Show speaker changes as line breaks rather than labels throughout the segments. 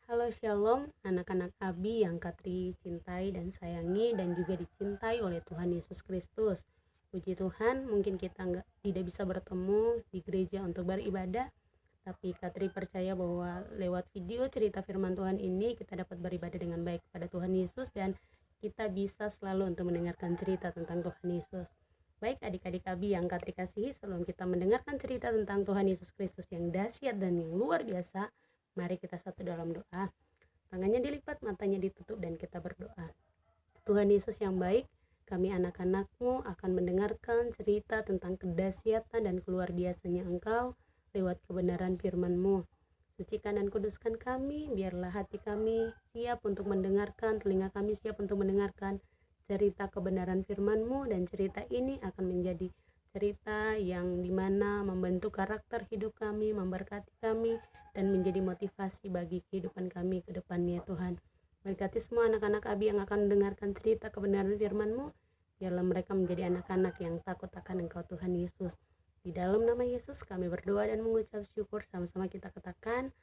Halo Shalom, anak-anak Abi yang Katri cintai dan sayangi dan juga dicintai oleh Tuhan Yesus Kristus. Puji Tuhan, mungkin kita tidak bisa bertemu di gereja untuk beribadah, tapi Katri percaya bahwa lewat video cerita firman Tuhan ini kita dapat beribadah dengan baik pada Tuhan Yesus dan kita bisa selalu untuk mendengarkan cerita tentang Tuhan Yesus. Baik adik-adik Abi yang Katri kasihi, sebelum kita mendengarkan cerita tentang Tuhan Yesus Kristus yang dahsyat dan yang luar biasa, mari kita satu dalam doa. Tangannya dilipat, matanya ditutup, dan kita berdoa. Tuhan Yesus yang baik, kami anak-anak-Mu akan mendengarkan cerita tentang kedahsyatan dan keluar biasanya Engkau lewat kebenaran firman-Mu. Sucikan dan kuduskan kami, biarlah hati kami siap untuk mendengarkan, telinga kami siap untuk mendengarkan cerita kebenaran firman-Mu, dan cerita ini akan menjadi cerita yang dimana membentuk karakter hidup kami, memberkati kami, dan menjadi motivasi bagi kehidupan kami ke depannya Tuhan. Berkati semua anak-anak Abi yang akan mendengarkan cerita kebenaran firman-Mu, biarlah mereka menjadi anak-anak yang takut akan Engkau Tuhan Yesus. Di dalam nama Yesus kami berdoa dan mengucap syukur, sama-sama kita katakan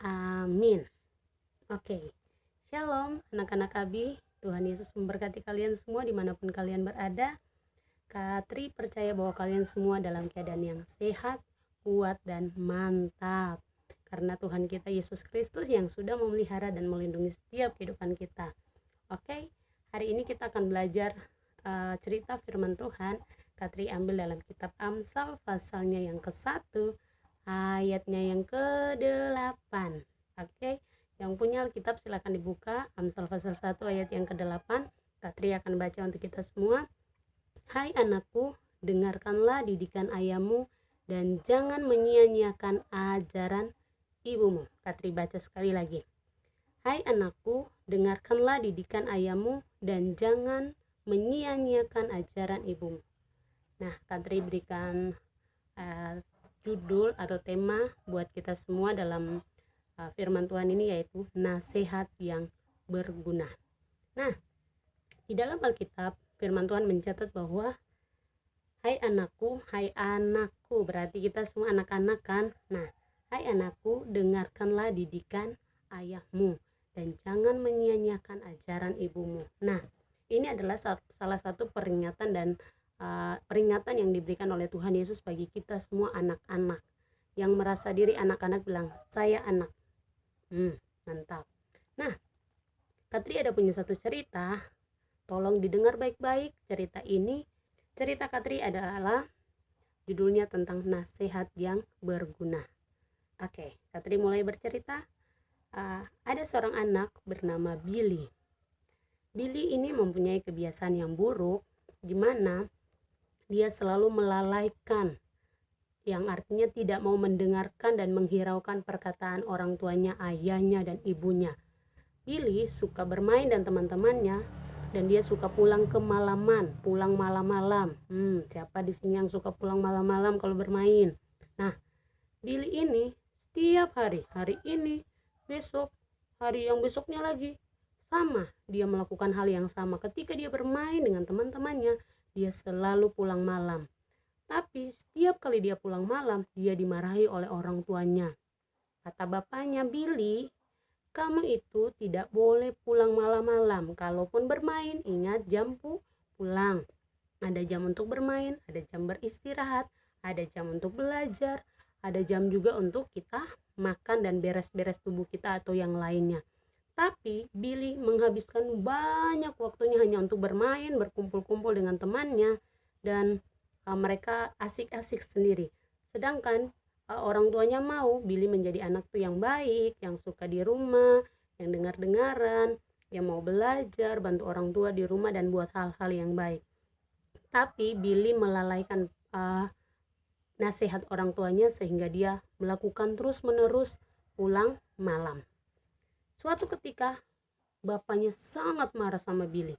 amin. Oke, Shalom anak-anak Abi, Tuhan Yesus memberkati kalian semua dimanapun kalian berada. Katri percaya bahwa kalian semua dalam keadaan yang sehat, kuat, dan mantap. Karena Tuhan kita Yesus Kristus yang sudah memelihara dan melindungi setiap kehidupan kita. Oke, hari ini kita akan belajar cerita firman Tuhan. Katri ambil dalam kitab Amsal pasalnya yang ke-1, ayatnya yang ke-8. Oke, yang punya Alkitab silakan dibuka. Amsal pasal 1 ayat yang ke-8. Katri akan baca untuk kita semua. Hai anakku, dengarkanlah didikan ayahmu dan jangan menyia-nyiakan ajaran ibumu. Katri baca sekali lagi. Hai anakku, dengarkanlah didikan ayahmu dan jangan menyia-nyiakan ajaran ibumu. Nah, Katri berikan judul atau tema buat kita semua dalam firman Tuhan ini, yaitu nasihat yang berguna. Nah, di dalam Alkitab firman Tuhan mencatat bahwa hai anakku, berarti kita semua anak-anak kan. Nah, hai anakku, dengarkanlah didikan ayahmu dan jangan menyia-nyiakan ajaran ibumu. Nah, ini adalah salah satu peringatan dan peringatan yang diberikan oleh Tuhan Yesus bagi kita semua anak-anak yang merasa diri anak-anak, bilang saya anak. Mantap. Nah, Katri ada punya satu cerita. Tolong didengar baik-baik cerita ini. Cerita Katri adalah judulnya tentang nasihat yang berguna. Oke, Katri mulai bercerita. Ada seorang anak bernama Billy. Billy ini mempunyai kebiasaan yang buruk, di mana dia selalu melalaikan, yang artinya tidak mau mendengarkan dan menghiraukan perkataan orang tuanya, ayahnya dan ibunya. Billy suka bermain dan teman-temannya, dan dia suka pulang malam-malam. Siapa di sini yang suka pulang malam-malam kalau bermain? Nah, Billy ini setiap hari ini, besok, hari yang besoknya lagi, sama, dia melakukan hal yang sama. Ketika dia bermain dengan teman-temannya, dia selalu pulang malam. Tapi setiap kali dia pulang malam, dia dimarahi oleh orang tuanya. Kata bapaknya, Billy, kamu itu tidak boleh pulang malam-malam. Kalaupun bermain, ingat jam pulang. Ada jam untuk bermain, ada jam beristirahat, ada jam untuk belajar, ada jam juga untuk kita makan dan beres-beres tubuh kita atau yang lainnya. Tapi Billy menghabiskan banyak waktunya hanya untuk bermain, berkumpul-kumpul dengan temannya, dan mereka asik-asik sendiri. Sedangkan orang tuanya mau Billy menjadi anak tuh yang baik, yang suka di rumah, yang dengar-dengaran, yang mau belajar, bantu orang tua di rumah dan buat hal-hal yang baik. Tapi Billy melalaikan nasihat orang tuanya sehingga dia melakukan terus-menerus pulang malam. Suatu ketika bapaknya sangat marah sama Billy.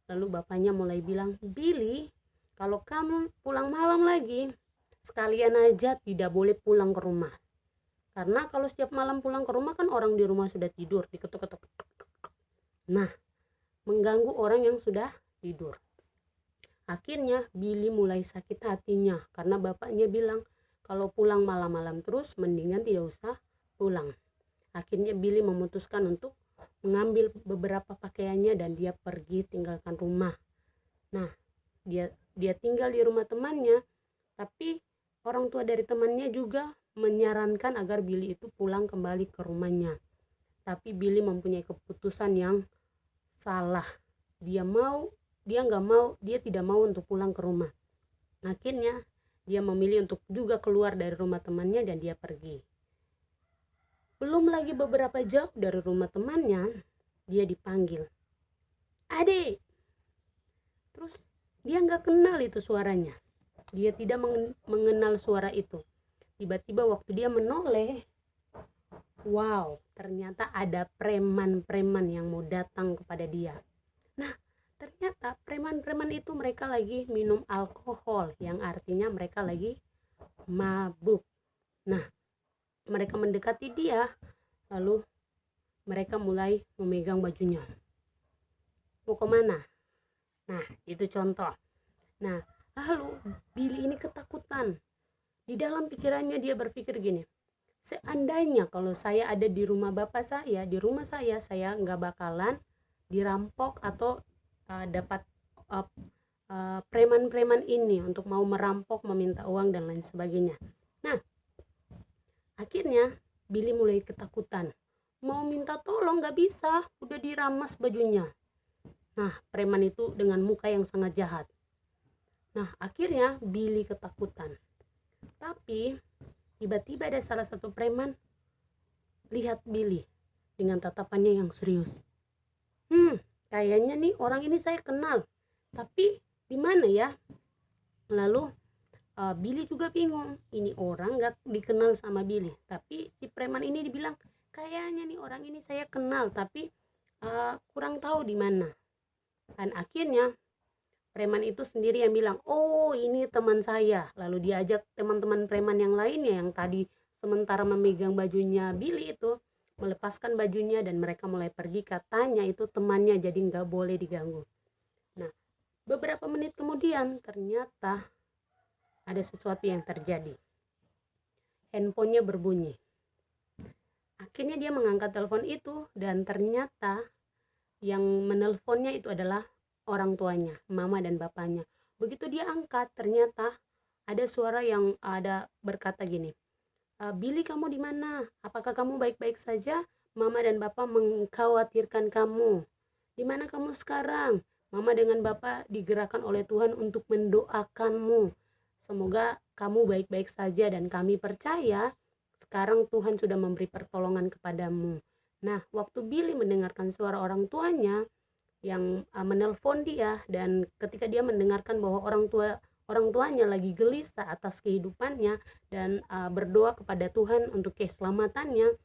Lalu bapaknya mulai bilang, Billy, kalau kamu pulang malam lagi, sekalian aja tidak boleh pulang ke rumah. Karena kalau setiap malam pulang ke rumah kan orang di rumah sudah tidur, diketuk-ketuk. Nah, mengganggu orang yang sudah tidur. Akhirnya Billy mulai sakit hatinya karena bapaknya bilang kalau pulang malam-malam terus mendingan tidak usah pulang. Akhirnya Billy memutuskan untuk mengambil beberapa pakaiannya dan dia pergi tinggalkan rumah. Nah, dia tinggal di rumah temannya, tapi orang tua dari temannya juga menyarankan agar Billy itu pulang kembali ke rumahnya. Tapi Billy mempunyai keputusan yang salah. Dia tidak mau untuk pulang ke rumah. Akhirnya dia memilih untuk juga keluar dari rumah temannya dan dia pergi. Belum lagi beberapa jauh dari rumah temannya, dia dipanggil, "Adik!" Terus dia nggak kenal itu suaranya. Dia tidak mengenal suara itu. Tiba-tiba waktu dia menoleh, wow, ternyata ada preman-preman yang mau datang kepada dia. Nah, ternyata preman-preman itu mereka lagi minum alkohol, yang artinya mereka lagi mabuk. Nah, mereka mendekati dia, lalu mereka mulai memegang bajunya. Mau kemana? Nah, itu contoh. Nah, lalu Billy ini ketakutan. Di dalam pikirannya dia berpikir gini, seandainya kalau saya ada di rumah bapak saya, di rumah saya nggak bakalan dirampok atau dapat preman-preman ini untuk mau merampok, meminta uang dan lain sebagainya. Nah, akhirnya Billy mulai ketakutan. Mau minta tolong nggak bisa, udah diramas bajunya. Nah, preman itu dengan muka yang sangat jahat. Nah, akhirnya Billy ketakutan. Tapi tiba-tiba ada salah satu preman lihat Billy dengan tatapannya yang serius. Kayaknya nih orang ini saya kenal, tapi di mana ya? Lalu Billy juga bingung, ini orang gak dikenal sama Billy, tapi si preman ini dibilang, kayaknya nih orang ini saya kenal, tapi kurang tahu di mana. Dan akhirnya preman itu sendiri yang bilang, oh ini teman saya. Lalu diajak teman-teman preman yang lainnya yang tadi sementara memegang bajunya Billy itu melepaskan bajunya dan mereka mulai pergi. Katanya itu temannya, jadi nggak boleh diganggu. Nah, beberapa menit kemudian ternyata ada sesuatu yang terjadi. Handphonenya berbunyi. Akhirnya dia mengangkat telepon itu dan ternyata yang menelponnya itu adalah orang tuanya, mama dan bapaknya. Begitu dia angkat, ternyata ada suara yang ada berkata gini, "Billy, kamu di mana? Apakah kamu baik-baik saja? Mama dan bapak mengkhawatirkan kamu. Di mana kamu sekarang? Mama dengan bapak digerakkan oleh Tuhan untuk mendoakanmu. Semoga kamu baik-baik saja dan kami percaya sekarang Tuhan sudah memberi pertolongan kepadamu." Nah, waktu Billy mendengarkan suara orang tuanya yang menelpon dia, dan ketika dia mendengarkan bahwa orang tuanya lagi gelisah atas kehidupannya dan berdoa kepada Tuhan untuk keselamatannya,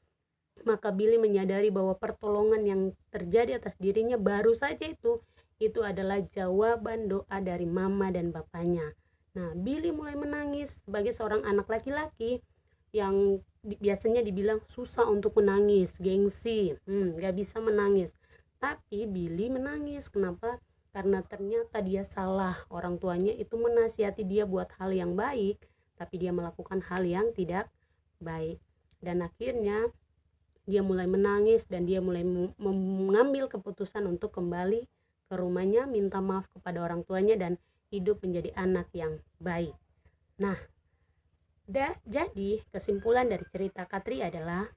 maka Billy menyadari bahwa pertolongan yang terjadi atas dirinya baru saja itu adalah jawaban doa dari mama dan bapaknya. Nah, Billy mulai menangis. Sebagai seorang anak laki-laki yang biasanya dibilang susah untuk menangis, gengsi, gak bisa menangis, tapi Billy menangis. Kenapa? Karena ternyata dia salah. Orang tuanya itu menasihati dia buat hal yang baik, tapi dia melakukan hal yang tidak baik. Dan akhirnya dia mulai menangis dan dia mulai mengambil keputusan untuk kembali ke rumahnya, minta maaf kepada orang tuanya dan hidup menjadi anak yang baik. Nah, jadi kesimpulan dari cerita Katri adalah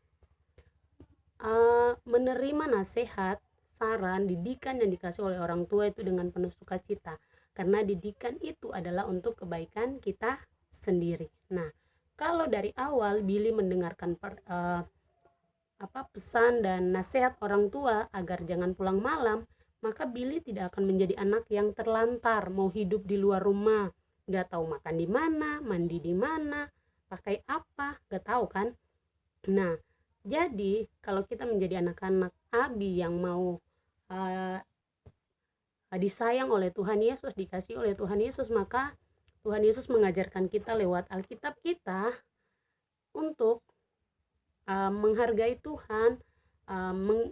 menerima nasihat, saran, didikan yang dikasih oleh orang tua itu dengan penuh sukacita, karena didikan itu adalah untuk kebaikan kita sendiri. Nah, kalau dari awal Billy mendengarkan pesan dan nasihat orang tua agar jangan pulang malam, maka Billy tidak akan menjadi anak yang terlantar, mau hidup di luar rumah, gak tahu makan di mana, mandi di mana, pakai apa, gak tahu kan. Nah, jadi kalau kita menjadi anak-anak Abi yang mau disayang oleh Tuhan Yesus, dikasih oleh Tuhan Yesus, maka Tuhan Yesus mengajarkan kita lewat Alkitab kita untuk menghargai Tuhan,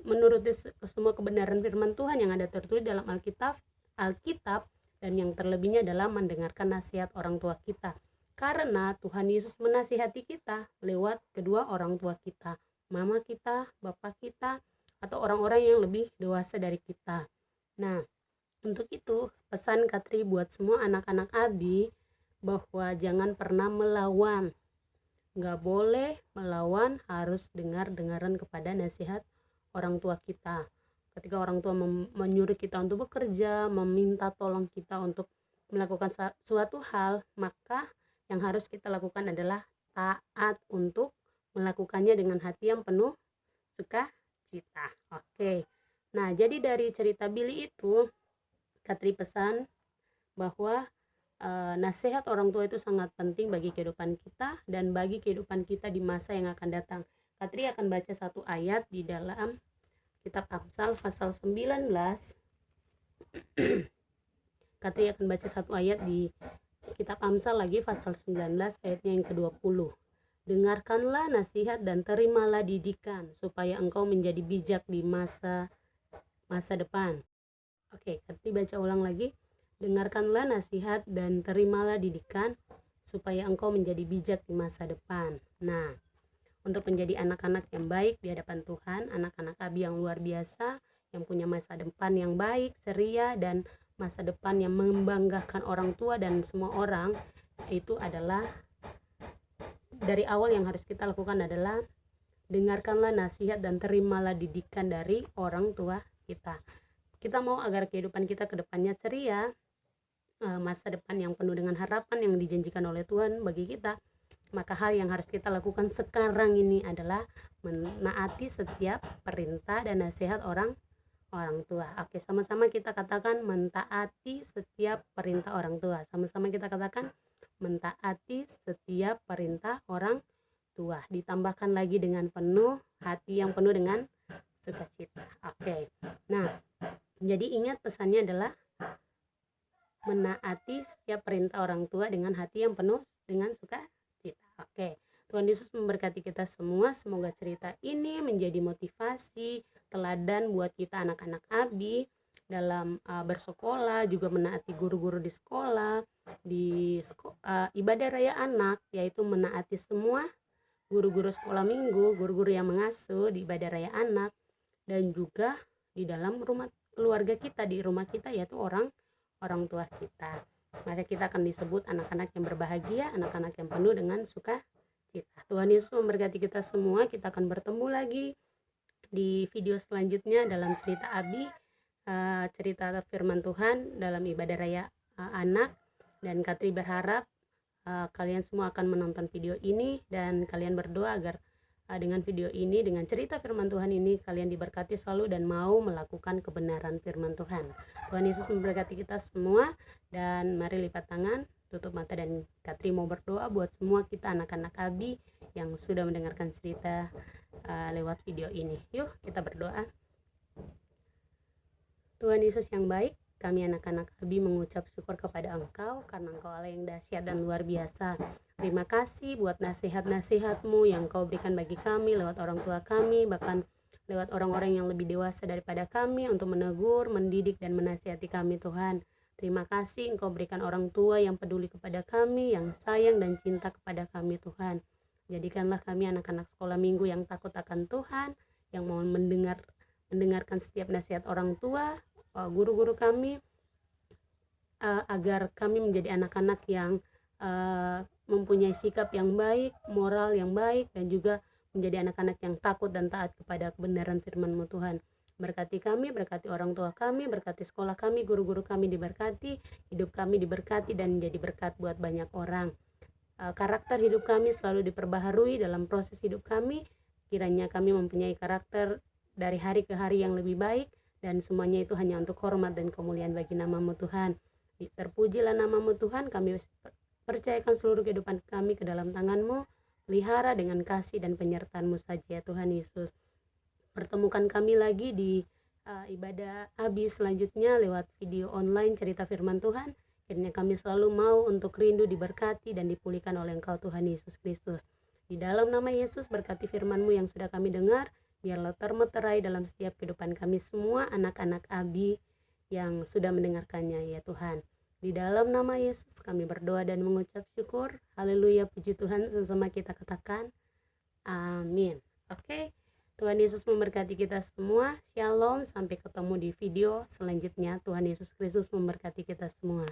menuruti semua kebenaran firman Tuhan yang ada tertulis dalam Alkitab, dan yang terlebihnya adalah mendengarkan nasihat orang tua kita. Karena Tuhan Yesus menasihati kita lewat kedua orang tua kita, mama kita, bapak kita, atau orang-orang yang lebih dewasa dari kita. Nah, untuk itu pesan Katri buat semua anak-anak Abi bahwa jangan pernah melawan, nggak boleh melawan, harus dengar-dengaran kepada nasihat orang tua kita. Ketika orang tua menyuruh kita untuk bekerja, meminta tolong kita untuk melakukan suatu hal, maka yang harus kita lakukan adalah taat untuk melakukannya dengan hati yang penuh sukacita. Oke. Nah, jadi dari cerita Billy itu Katri pesan bahwa nasihat orang tua itu sangat penting bagi kehidupan kita dan bagi kehidupan kita di masa yang akan datang. Katri akan baca satu ayat di dalam kitab Amsal pasal 19. Katri akan baca satu ayat di kitab Amsal lagi pasal 19 ayatnya yang ke-20. Dengarkanlah nasihat dan terimalah didikan supaya engkau menjadi bijak di masa depan. Oke, Katri baca ulang lagi. Dengarkanlah nasihat dan terimalah didikan supaya engkau menjadi bijak di masa depan. Nah, untuk menjadi anak-anak yang baik di hadapan Tuhan, anak-anak Abi yang luar biasa, yang punya masa depan yang baik, ceria, dan masa depan yang membanggakan orang tua dan semua orang, itu adalah dari awal yang harus kita lakukan adalah dengarkanlah nasihat dan terimalah didikan dari orang tua kita. Kita mau agar kehidupan kita ke depannya ceria, masa depan yang penuh dengan harapan yang dijanjikan oleh Tuhan bagi kita, maka hal yang harus kita lakukan sekarang ini adalah menaati setiap perintah dan nasihat orang tua. Oke, sama-sama kita katakan mentaati setiap perintah orang tua. Sama-sama kita katakan mentaati setiap perintah orang tua. Ditambahkan lagi dengan penuh hati yang penuh dengan sukacita. Oke. Nah, jadi ingat pesannya adalah menaati setiap perintah orang tua dengan hati yang penuh dengan sukacita. Oke. Tuhan Yesus memberkati kita semua. Semoga cerita ini menjadi motivasi, teladan buat kita anak-anak Abi dalam bersekolah, juga menaati guru-guru di sekolah, di ibadah raya anak, yaitu menaati semua guru-guru sekolah minggu, guru-guru yang mengasuh di ibadah raya anak, dan juga di dalam rumah keluarga kita, di rumah kita, yaitu orang tua kita. Maka kita akan disebut anak-anak yang berbahagia, anak-anak yang penuh dengan sukacita. Tuhan Yesus memberkati kita semua. Kita akan bertemu lagi di video selanjutnya dalam cerita Abi, cerita firman Tuhan dalam ibadah raya anak. Dan Katri berharap kalian semua akan menonton video ini dan kalian berdoa agar dengan video ini, dengan cerita firman Tuhan ini, kalian diberkati selalu dan mau melakukan kebenaran firman Tuhan. Tuhan Yesus memberkati kita semua, dan mari lipat tangan, tutup mata, dan Katri mau berdoa buat semua kita anak-anak Abi yang sudah mendengarkan cerita lewat video ini. Yuk kita berdoa. Tuhan Yesus yang baik, kami anak-anak Abi mengucap syukur kepada Engkau karena Engkau Allah yang dahsyat dan luar biasa. Terima kasih buat nasihat-nasihat-Mu yang Kau berikan bagi kami lewat orang tua kami, bahkan lewat orang-orang yang lebih dewasa daripada kami untuk menegur, mendidik, dan menasihati kami, Tuhan. Terima kasih Engkau berikan orang tua yang peduli kepada kami, yang sayang dan cinta kepada kami, Tuhan. Jadikanlah kami anak-anak sekolah minggu yang takut akan Tuhan, yang mau mendengarkan setiap nasihat orang tua, guru-guru kami, agar kami menjadi anak-anak yang mempunyai sikap yang baik, moral yang baik, dan juga menjadi anak-anak yang takut dan taat kepada kebenaran firman-Mu, Tuhan. Berkati kami, berkati orang tua kami, berkati sekolah kami, guru-guru kami diberkati, hidup kami diberkati dan menjadi berkat buat banyak orang. Karakter hidup kami selalu diperbaharui dalam proses hidup kami. Kiranya kami mempunyai karakter dari hari ke hari yang lebih baik, dan semuanya itu hanya untuk hormat dan kemuliaan bagi nama-Mu, Tuhan. Terpujilah nama-Mu, Tuhan. Kami percayakan seluruh kehidupan kami ke dalam tangan-Mu. Pelihara dengan kasih dan penyertaan-Mu saja, Tuhan Yesus. Pertemukan kami lagi di ibadah Abi selanjutnya lewat video online cerita firman Tuhan. Akhirnya kami selalu mau untuk rindu diberkati dan dipulihkan oleh Engkau, Tuhan Yesus Kristus. Di dalam nama Yesus, berkati firman-Mu yang sudah kami dengar, biarlah termeterai dalam setiap kehidupan kami semua anak-anak Abi yang sudah mendengarkannya, ya Tuhan. Di dalam nama Yesus kami berdoa dan mengucap syukur. Haleluya, puji Tuhan. Sama-sama kita katakan amin. Oke, Tuhan Yesus memberkati kita semua. Shalom, sampai ketemu di video selanjutnya. Tuhan Yesus Kristus memberkati kita semua.